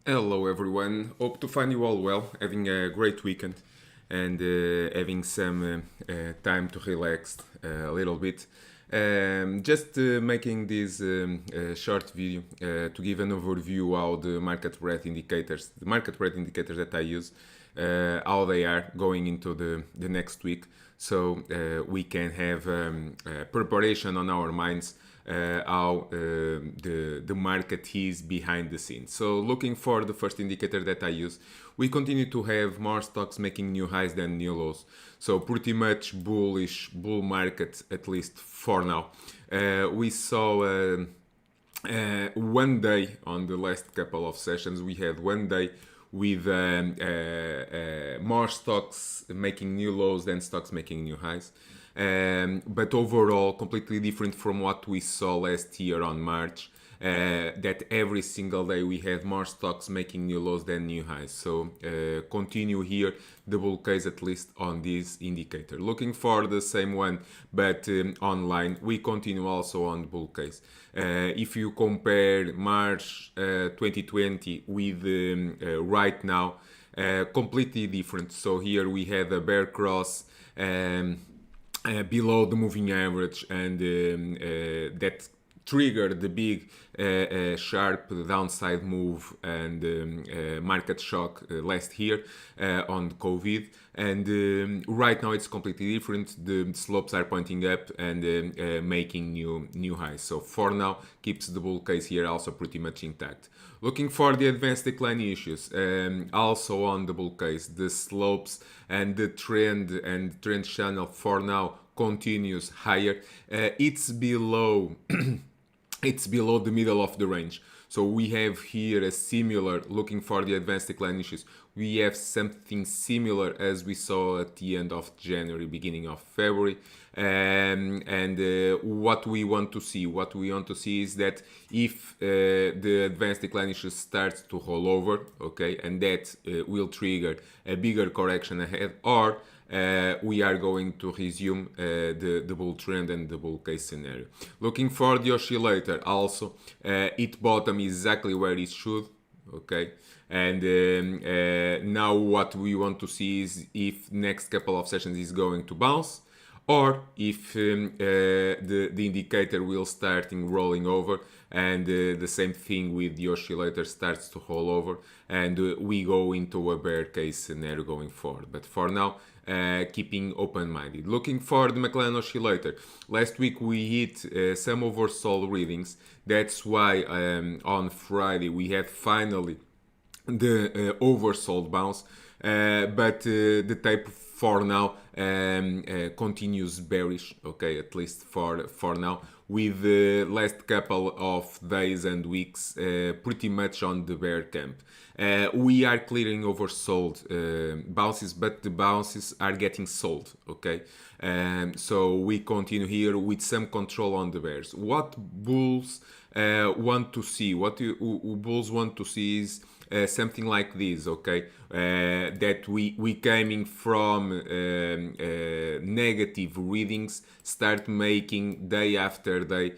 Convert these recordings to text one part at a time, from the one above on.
Hello everyone, hope to find you all well, having a great weekend and having some time to relax a little bit. Just making this short video to give an overview how the market breadth indicators that I use, how they are going into the next week, so we can have preparation on our minds how the market is behind the scenes. So looking for the first indicator that I use, we continue to have more stocks making new highs than new lows. So pretty much bullish bull market, at least for now. We saw one day on the last couple of sessions. We had one day with more stocks making new lows than stocks making new highs. But overall, completely different from what we saw last year on March. That every single day we had more stocks making new lows than new highs. So continue here the bull case, at least on this indicator. Looking for the same one, but online, we continue also on the bull case. If you compare March 2020 with right now, completely different. So here we had a bear cross below the moving average, and that triggered the big sharp downside move and market shock last year on COVID. And right now it's completely different. The slopes are pointing up and making new highs. So for now, keeps the bull case here also pretty much intact. Looking for the advanced decline issues, also on the bull case, the slopes and the trend channel for now continues higher. It's below it's below the middle of the range. So we have here a similar, looking for the advanced decline issues, we have something similar as we saw at the end of January, beginning of February. What we want to see is that if the advanced decline issue starts to roll over, okay, and that will trigger a bigger correction ahead, or we are going to resume the bull trend and the bull case scenario. Looking for the oscillator also, it bottom exactly where it should, okay, and now what we want to see is if next couple of sessions is going to bounce, or if the indicator will starting rolling over, and the same thing with the oscillator starts to roll over, and we go into a bear case scenario going forward. But for now, keeping open-minded. Looking for the McLaren oscillator. Last week we hit some oversold readings. That's why on Friday we had finally the oversold bounce, but the tape for now continues bearish, okay, at least for now, with the last couple of days and weeks pretty much on the bear camp. We are clearing oversold bounces, but the bounces are getting sold, okay. So we continue here with some control on the bears. What bulls want to see, bulls want to see is something like this, okay, that we coming from negative readings start making day after day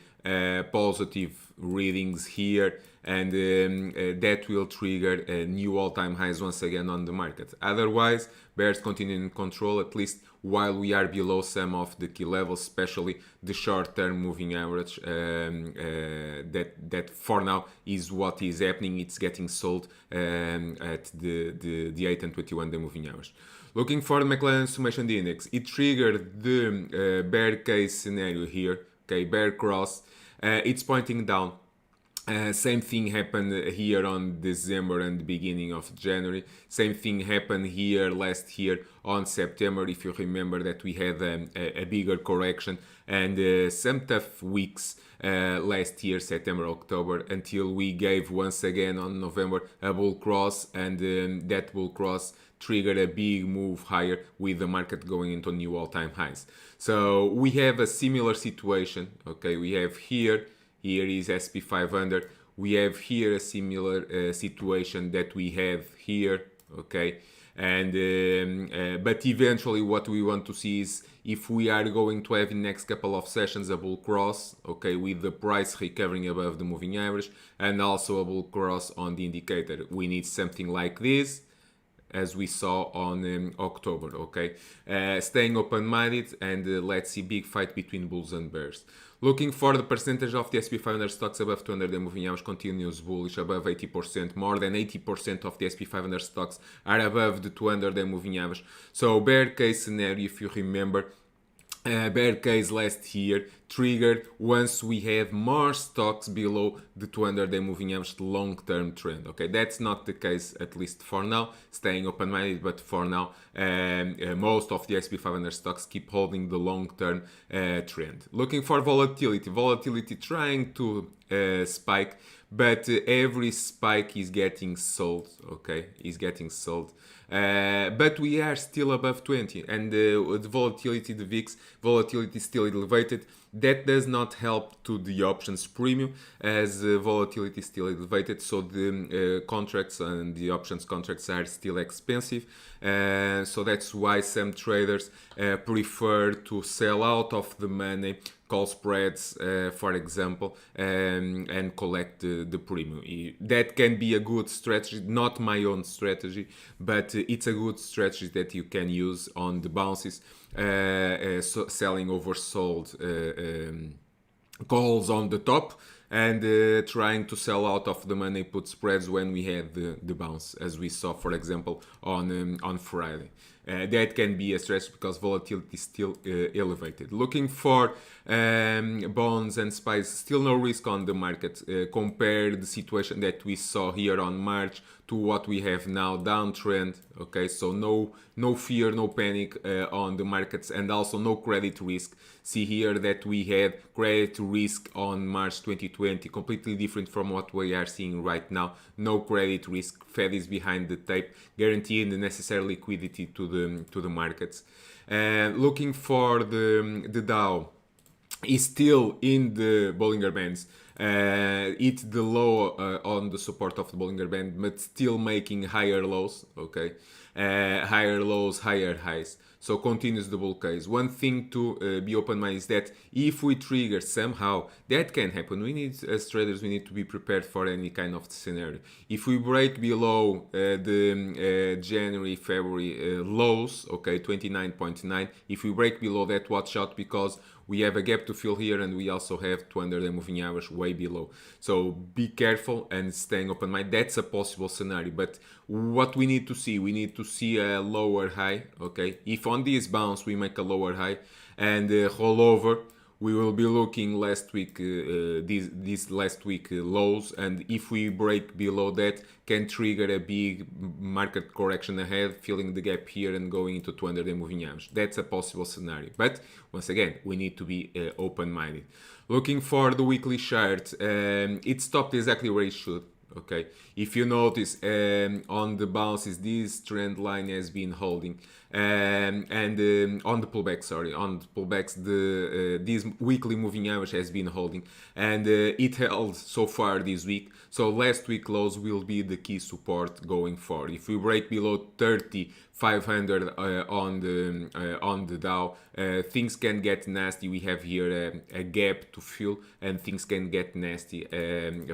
positive readings here, and that will trigger new all-time highs once again on the market. Otherwise, bears continue in control, at least while we are below some of the key levels, especially the short-term moving average. That for now is what is happening. It's getting sold at the 8 and 21 day moving average. Looking for the McLaren Summation Index, it triggered the bear case scenario here. Okay, bear cross. It's pointing down. Same thing happened here on December and the beginning of January. Same thing happened here last year on September, if you remember that we had a bigger correction and some tough weeks last year, September, October, until we gave once again on November a bull cross, and that bull cross triggered a big move higher with the market going into new all-time highs. So we have a similar situation, okay, we have here is SP 500. We have here a similar situation that we have here, okay. And but eventually what we want to see is if we are going to have in next couple of sessions a bull cross, okay, with the price recovering above the moving average, and also a bull cross on the indicator. We need something like this, as we saw on October, okay? Staying open-minded, and let's see big fight between bulls and bears. Looking for the percentage of the S&P 500 stocks above 200 moving average continues bullish, above 80%. More than 80% of the S&P 500 stocks are above the 200 moving average. So bear case scenario, if you remember, bear case last year triggered once we had more stocks below the 200-day moving average long-term trend. Okay, that's not the case, at least for now, staying open-minded, but for now most of the S&P 500 stocks keep holding the long-term trend. Looking for volatility trying to spike, but every spike is getting sold, okay, is getting sold. But we are still above 20, and the volatility, the VIX volatility is still elevated. That does not help to the options premium, as volatility is still elevated, so the contracts and the options contracts are still expensive. So that's why some traders prefer to sell out of the money, call spreads, for example, and collect the premium. That can be a good strategy, not my own strategy, but it's a good strategy that you can use on the bounces, selling oversold calls on the top, and trying to sell out of the money put spreads when we had the bounce, as we saw, for example, on Friday. That can be a stress because volatility is still elevated. Looking for bonds and SPYs, still no risk on the market. Compare the situation that we saw here on March to what we have now, downtrend. Okay, so no fear, no panic on the markets, and also no credit risk. See here that we had credit risk on March 2020, completely different from what we are seeing right now. No credit risk. Fed is behind the tape, guaranteeing the necessary liquidity to the markets. Looking for the Dow is still in the Bollinger Bands. It's the low on the support of the Bollinger Band, but still making higher lows, okay? Higher lows, higher highs. So continues the bull case. One thing to be open-minded is that if we trigger somehow, that can happen. We need, as traders, we need to be prepared for any kind of scenario. If we break below the January, February lows, okay, 29.9, if we break below that, watch out, because we have a gap to fill here, and we also have 200 moving average way below. So be careful and staying open-minded. That's a possible scenario. But what we need to see a lower high. Okay, if on this bounce we make a lower high and roll over, we will be looking last week, this last week lows, and if we break below that, can trigger a big market correction ahead, filling the gap here and going into 200 moving average. That's a possible scenario, but once again, we need to be open-minded. Looking for the weekly chart, it stopped exactly where it should. Okay, if you notice on the bounces, this trend line has been holding, and on the pullbacks, this weekly moving average has been holding, and it held so far this week. So last week lows will be the key support going forward. If we break below 30,500 on the Dow, things can get nasty. We have here a gap to fill, and things can get nasty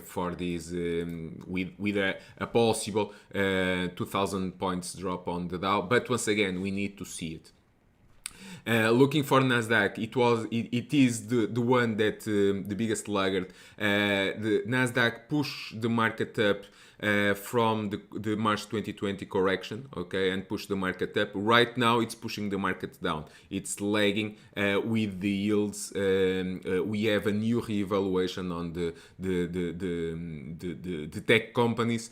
for this with a possible 2,000 points drop on the Dow. But once again, we need to see it. Looking for Nasdaq, it is the one that the biggest laggard. The Nasdaq pushed the market up from the March 2020 correction, okay, and push the market up. Right now, it's pushing the market down. It's lagging with the yields. We have a new reevaluation on the tech companies,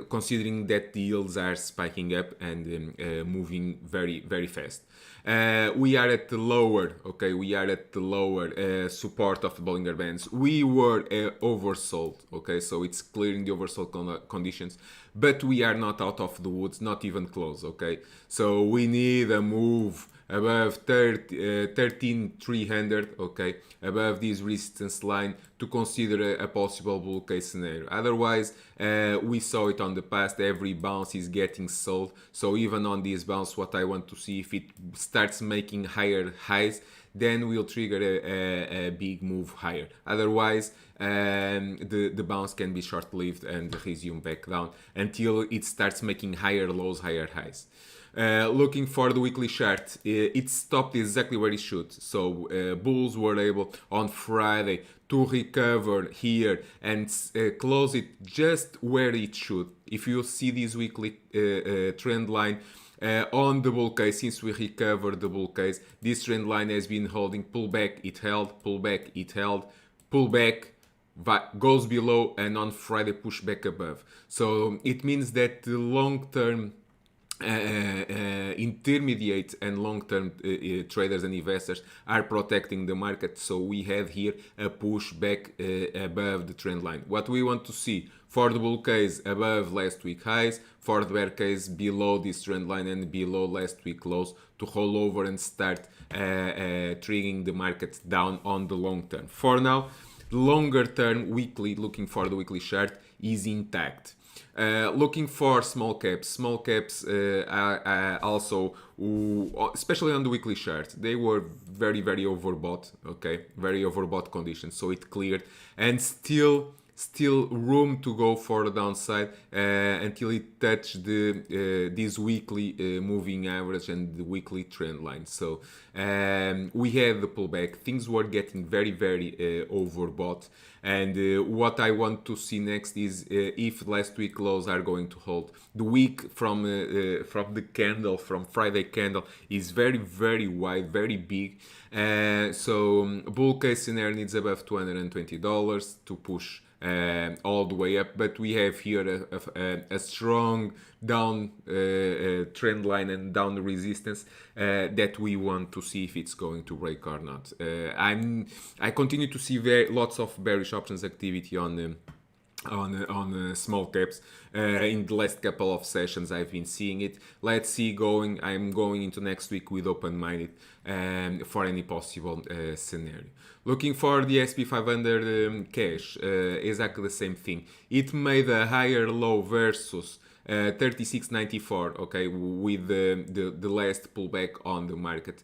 considering that the yields are spiking up and moving very, very fast. We are at the lower, okay, support of the Bollinger Bands. We were oversold, okay, so it's clearing the oversold conditions, but we are not out of the woods, not even close, okay. So we need a move above 13,300, okay, above this resistance line to consider a possible bull case scenario. Otherwise, we saw it on the past, every bounce is getting sold. So even on this bounce, what I want to see, if it starts making higher highs, then we'll trigger a big move higher. Otherwise, the bounce can be short-lived and resume back down until it starts making higher lows, higher highs. Looking for the weekly chart, it stopped exactly where it should. So bulls were able on Friday to recover here and close it just where it should. If you see this weekly trend line, on the bull case, since we recovered the bull case, this trend line has been holding pullback, it held, pullback, it held, pullback, goes below, and on Friday push back above. So it means that the long-term intermediate and long-term traders and investors are protecting the market. So we have here a push back above the trend line. What we want to see for the bull case, above last week highs, for the bear case, below this trend line and below last week lows, to roll over and start triggering the market down on the long term. For now, longer term weekly, looking for the weekly chart, is intact. Looking for small caps are also, especially on the weekly chart, they were very overbought. Okay, very overbought conditions, so it cleared, and still room to go for the downside until it touched this weekly moving average and the weekly trend line. So we had the pullback, things were getting very overbought, and what I want to see next is if last week lows are going to hold. The week from the candle, from Friday candle, is very wide, very big, so bull case scenario needs above $220 to push all the way up, but we have here a strong down trend line and down resistance that we want to see if it's going to break or not. I continue to see lots of bearish options activity on small caps. In the last couple of sessions I've been seeing it. Let's see I'm going into next week with open-minded for any possible scenario. Looking for the SP 500 cash, exactly the same thing. It made a higher low versus 36.94, okay, with the last pullback on the market.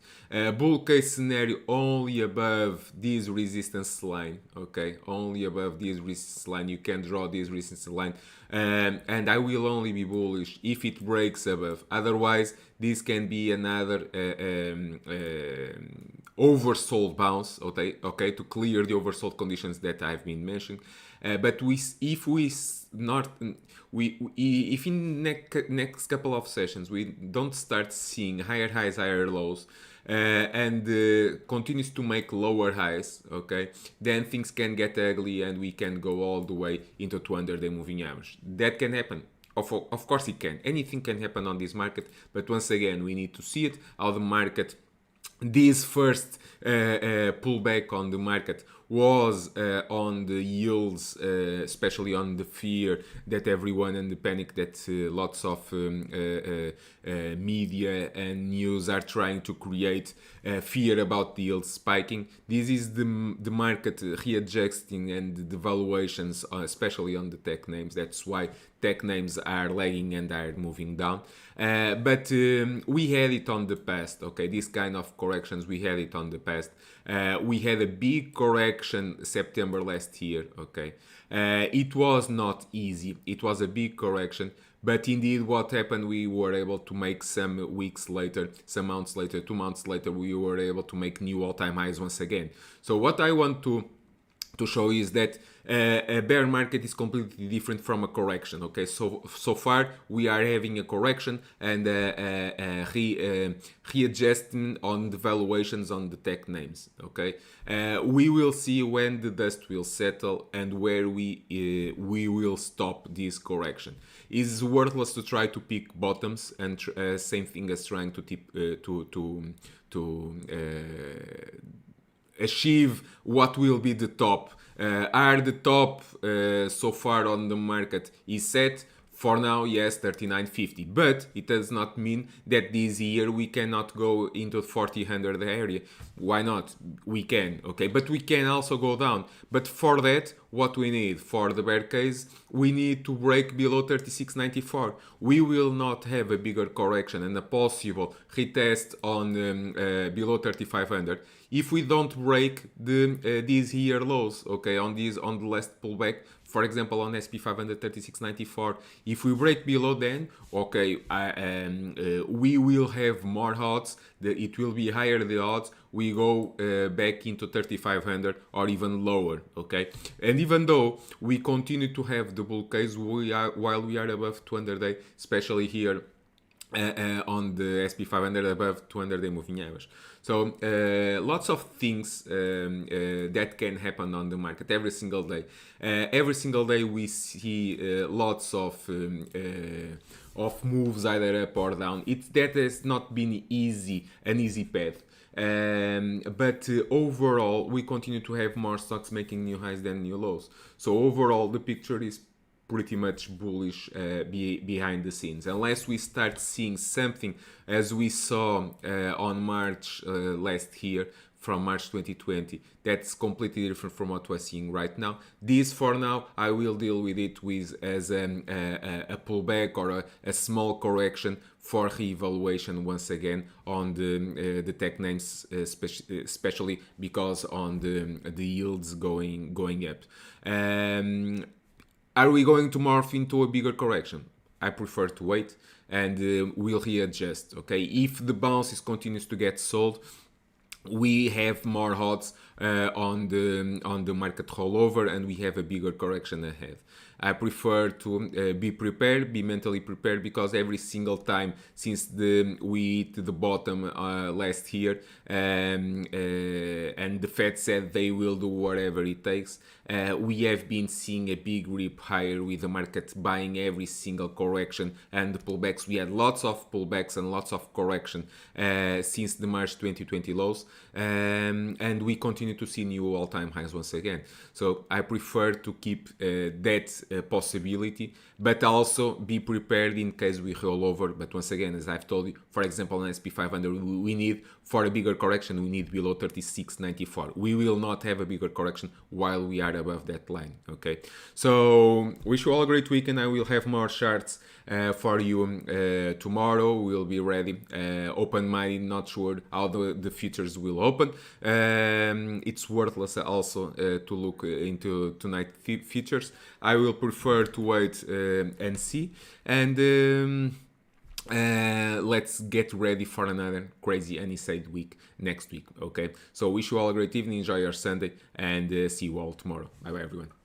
Bull case scenario only above this resistance line, okay, only above this resistance line. You can draw this resistance line, and I will only be bullish if it breaks above. Otherwise, this can be another oversold bounce, okay, to clear the oversold conditions that I've been mentioning. But if in next couple of sessions we don't start seeing higher highs, higher lows, and continues to make lower highs, okay, then things can get ugly and we can go all the way into 200-day moving average. That can happen. Of course it can. Anything can happen on this market, but once again we need to see it, how the market, this first pullback on the market was on the yields, especially on the fear that everyone and the panic that lots of media and news are trying to create, fear about the yields spiking. This is the market readjusting and the valuations, especially on the tech names. That's why tech names are lagging and are moving down. But we had it on the past, okay? This kind of corrections, we had it on the past. We had a big correction September last year, okay? It was not easy. It was a big correction. But indeed, what happened, we were able to make some weeks later, some months later, 2 months later, we were able to make new all-time highs once again. So what I want to show is that a bear market is completely different from a correction, okay? So far we are having a correction and readjustment on the valuations on the tech names, okay? We will see when the dust will settle and where we will stop this correction. It's worthless to try to pick bottoms, and same thing as trying to achieve what will be the top. Are the top so far on the market is set? For now, yes, 39.50, but it does not mean that this year we cannot go into 4000 area. Why not? We can, okay, but we can also go down. But for that, what we need for the bear case, we need to break below 36.94. We will not have a bigger correction and a possible retest on below 3500 if we don't break the these year lows, okay, on the last pullback. For example, on SP500 36.94, if we break below, then okay, we will have more odds. It will be higher the odds. We go back into 3500 or even lower, okay. And even though we continue to have the bull case, while we are above 200-day, especially here on the SP500 above 200-day moving average. So lots of things that can happen on the market every single day. Every single day we see lots of moves either up or down. That has not been an easy path. But overall, we continue to have more stocks making new highs than new lows. So overall, the picture is pretty much bullish behind the scenes, unless we start seeing something as we saw on March last year, from March 2020, that's completely different from what we're seeing right now. This, for now, I will deal with it as a pullback or a small correction for reevaluation once again on the tech names, especially because on the yields going up. Are we going to morph into a bigger correction? I prefer to wait and we'll readjust, okay? If the bounce continues to get sold, we have more odds on the market rollover and we have a bigger correction ahead. I prefer to be prepared, be mentally prepared, because every single time since we hit the bottom last year and the Fed said they will do whatever it takes, we have been seeing a big rip higher with the market buying every single correction and the pullbacks. We had lots of pullbacks and lots of correction since the March 2020 lows, and we continue to see new all-time highs once again. So I prefer to keep that possibility, but also be prepared in case we roll over. But once again, as I've told you, for example, on SP500, we need, for a bigger correction, we need below 36.94. We will not have a bigger correction while we are above that line, okay? So wish you all a great weekend. I will have more charts for you tomorrow. We'll be ready, open-minded, not sure how the futures will open. It's worthless also to look into tonight futures. I will prefer to wait and see, and let's get ready for another crazy Anisade week next week, okay? So wish you all a great evening, enjoy your Sunday, and see you all tomorrow. Bye bye everyone.